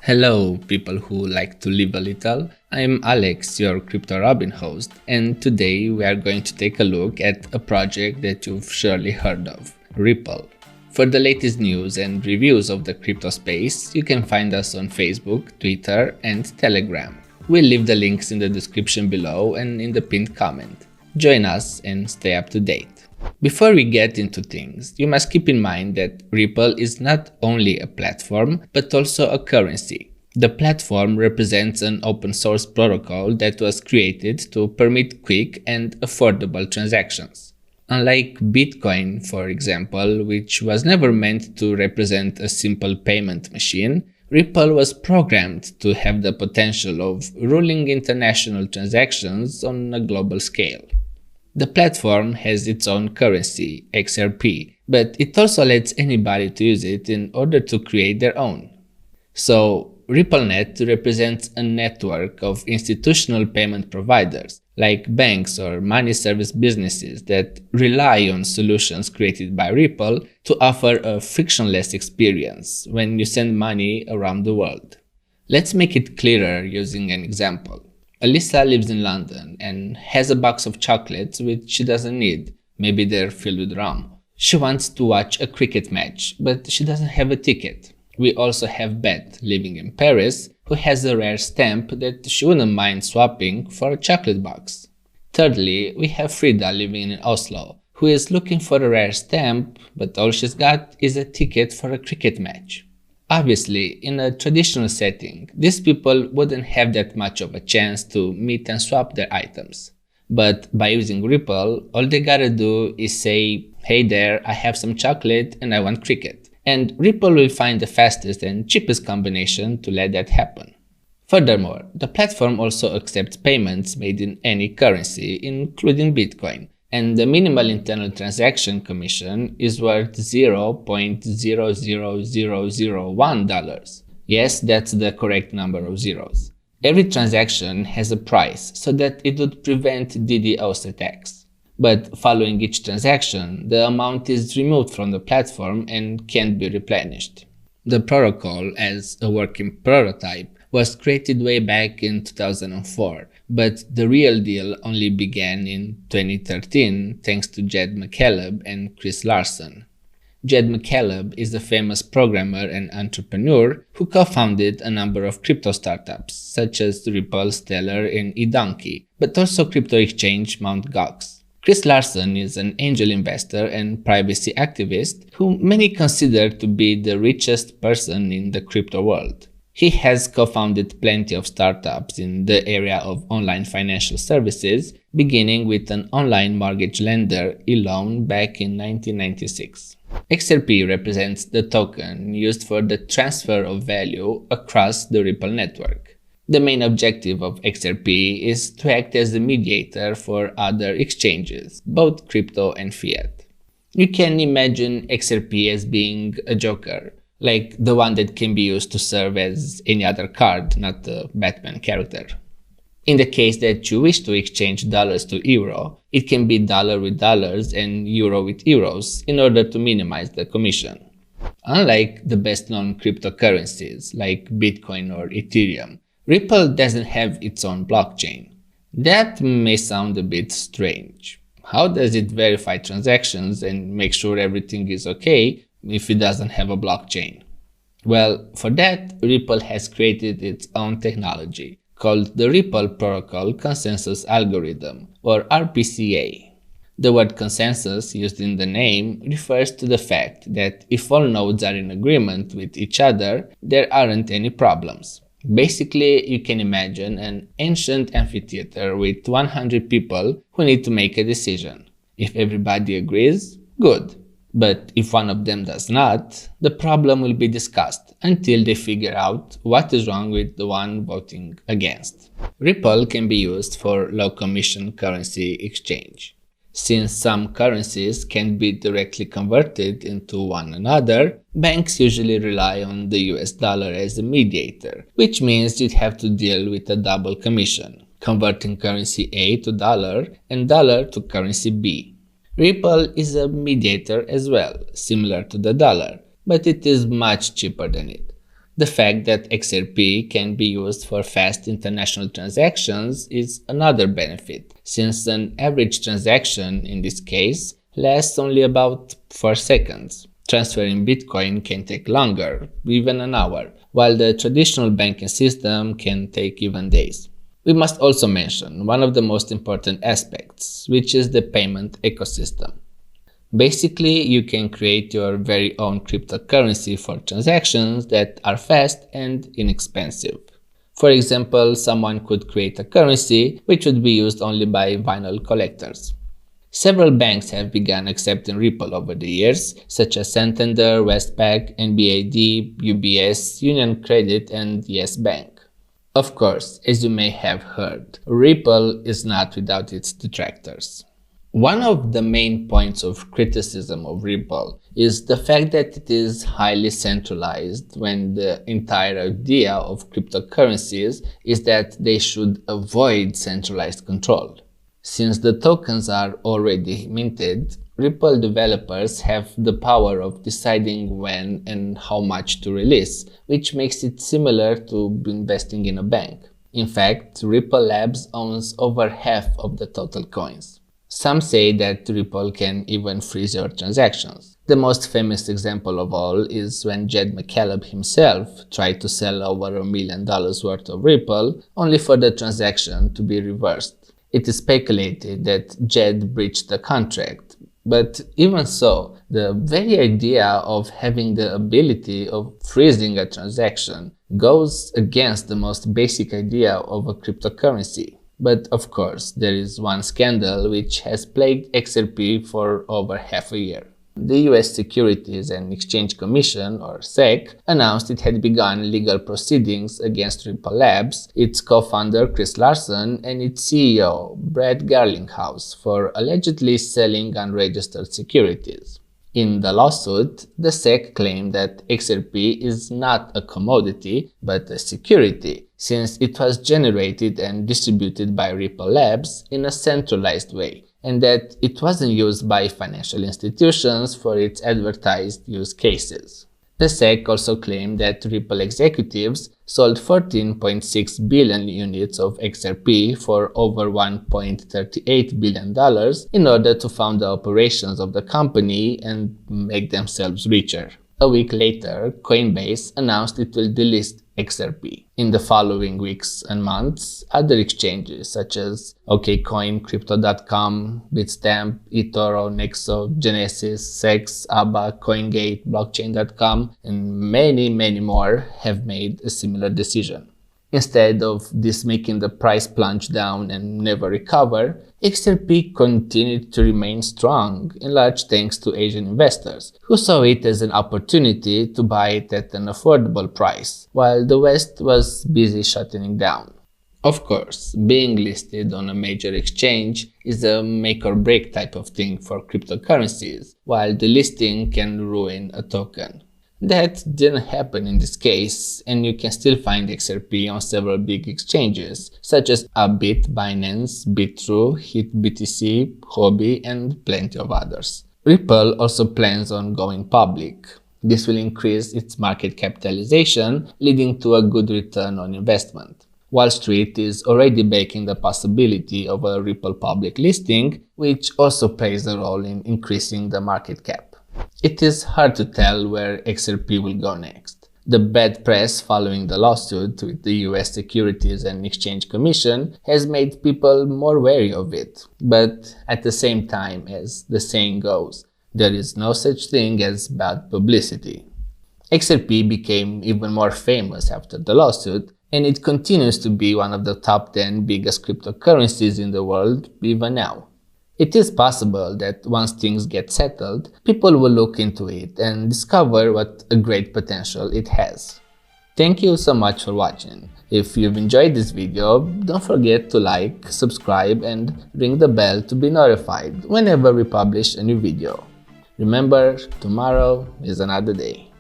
Hello, people who like to live a little. I'm Alex, your CryptoRobin host, and today we are going to take a look at a project that you've surely heard of, Ripple. For the latest news and reviews of the crypto space, you can find us on Facebook, Twitter, and Telegram. We'll leave the links in the description below and in the pinned comment. Join us and stay up to date. Before we get into things, you must keep in mind that Ripple is not only a platform, but also a currency. The platform represents an open source protocol that was created to permit quick and affordable transactions. Unlike Bitcoin, for example, which was never meant to represent a simple payment machine, Ripple was programmed to have the potential of ruling international transactions on a global scale. The platform has its own currency, XRP, but it also lets anybody to use it in order to create their own. So, RippleNet represents a network of institutional payment providers, like banks or money service businesses that rely on solutions created by Ripple to offer a frictionless experience when you send money around the world. Let's make it clearer using an example. Alyssa lives in London and has a box of chocolates which she doesn't need. Maybe they're filled with rum. She wants to watch a cricket match, but she doesn't have a ticket. We also have Beth living in Paris, who has a rare stamp that she wouldn't mind swapping for a chocolate box. Thirdly, we have Frida living in Oslo, who is looking for a rare stamp, but all she's got is a ticket for a cricket match. Obviously, in a traditional setting, these people wouldn't have that much of a chance to meet and swap their items. But by using Ripple, all they gotta do is say, "Hey there, I have some chocolate and I want cricket." And Ripple will find the fastest and cheapest combination to let that happen. Furthermore, the platform also accepts payments made in any currency, including Bitcoin. And the minimal internal transaction commission is worth $0.00001. Yes, that's the correct number of zeros. Every transaction has a price so that it would prevent DDoS attacks. But following each transaction, the amount is removed from the platform and can't be replenished. The protocol, as a working prototype, was created way back in 2004, but the real deal only began in 2013 thanks to Jed McCaleb and Chris Larsen. Jed McCaleb is a famous programmer and entrepreneur who co-founded a number of crypto startups such as Ripple, Stellar, and eDonkey, but also crypto exchange Mt. Gox. Chris Larsen is an angel investor and privacy activist who many consider to be the richest person in the crypto world. He has co-founded plenty of startups in the area of online financial services, beginning with an online mortgage lender, eLoan, back in 1996. XRP represents the token used for the transfer of value across the Ripple network. The main objective of XRP is to act as a mediator for other exchanges, both crypto and fiat. You can imagine XRP as being a joker, like the one that can be used to serve as any other card, not a Batman character. In the case that you wish to exchange dollars to euro, it can be dollar with dollars and euro with euros in order to minimize the commission. Unlike the best-known cryptocurrencies like Bitcoin or Ethereum, Ripple doesn't have its own blockchain. That may sound a bit strange. How does it verify transactions and make sure everything is okay if it doesn't have a blockchain? Well, for that, Ripple has created its own technology called the Ripple Protocol Consensus Algorithm, or RPCA. The word consensus used in the name refers to the fact that if all nodes are in agreement with each other, there aren't any problems. Basically, you can imagine an ancient amphitheatre with 100 people who need to make a decision. If everybody agrees, good. But if one of them does not, the problem will be discussed until they figure out what is wrong with the one voting against. Ripple can be used for low commission currency exchange. Since some currencies can't be directly converted into one another, banks usually rely on the US dollar as a mediator, which means you'd have to deal with a double commission, converting currency A to dollar and dollar to currency B. Ripple is a mediator as well, similar to the dollar, but it is much cheaper than it. The fact that XRP can be used for fast international transactions is another benefit, since an average transaction in this case lasts only about 4 seconds. Transferring Bitcoin can take longer, even an hour, while the traditional banking system can take even days. We must also mention one of the most important aspects, which is the payment ecosystem. Basically, you can create your very own cryptocurrency for transactions that are fast and inexpensive. For example, someone could create a currency which would be used only by vinyl collectors. Several banks have begun accepting Ripple over the years, such as Santander, Westpac, NBAD, UBS, Union Credit, and Yes Bank. Of course, as you may have heard, Ripple is not without its detractors. One of the main points of criticism of Ripple is the fact that it is highly centralized, when the entire idea of cryptocurrencies is that they should avoid centralized control. Since the tokens are already minted, Ripple developers have the power of deciding when and how much to release, which makes it similar to investing in a bank. In fact, Ripple Labs owns over half of the total coins. Some say that Ripple can even freeze your transactions. The most famous example of all is when Jed McCaleb himself tried to sell over $1 million worth of Ripple, only for the transaction to be reversed. It is speculated that Jed breached the contract, but even so, the very idea of having the ability of freezing a transaction goes against the most basic idea of a cryptocurrency. But of course, there is one scandal which has plagued XRP for over half a year. The US Securities and Exchange Commission, or SEC, announced it had begun legal proceedings against Ripple Labs, its co-founder Chris Larsen, and its CEO Brad Garlinghouse for allegedly selling unregistered securities. In the lawsuit, the SEC claimed that XRP is not a commodity, but a security, since it was generated and distributed by Ripple Labs in a centralized way, and that it wasn't used by financial institutions for its advertised use cases. The SEC also claimed that Ripple executives sold 14.6 billion units of XRP for over $1.38 billion in order to fund the operations of the company and make themselves richer. A week later, Coinbase announced it will delist XRP. In the following weeks and months, other exchanges such as OKCoin, Crypto.com, Bitstamp, eToro, Nexo, Genesis, Sex, ABA, CoinGate, Blockchain.com, and many more have made a similar decision. Instead of this making the price plunge down and never recover, XRP continued to remain strong, in large thanks to Asian investors, who saw it as an opportunity to buy it at an affordable price, while the West was busy shutting it down. Of course, being listed on a major exchange is a make-or-break type of thing for cryptocurrencies, while delisting can ruin a token. That didn't happen in this case, and you can still find XRP on several big exchanges, such as Abit, Binance, Bitrue, HitBTC, Huobi, and plenty of others. Ripple also plans on going public. This will increase its market capitalization, leading to a good return on investment. Wall Street is already baking the possibility of a Ripple public listing, which also plays a role in increasing the market cap. It is hard to tell where XRP will go next. The bad press following the lawsuit with the US Securities and Exchange Commission has made people more wary of it. But at the same time, as the saying goes, there is no such thing as bad publicity. XRP became even more famous after the lawsuit, and it continues to be one of the top 10 biggest cryptocurrencies in the world even now. It is possible that once things get settled, people will look into it and discover what a great potential it has. Thank you so much for watching. If you've enjoyed this video, don't forget to like, subscribe, and ring the bell to be notified whenever we publish a new video. Remember, tomorrow is another day.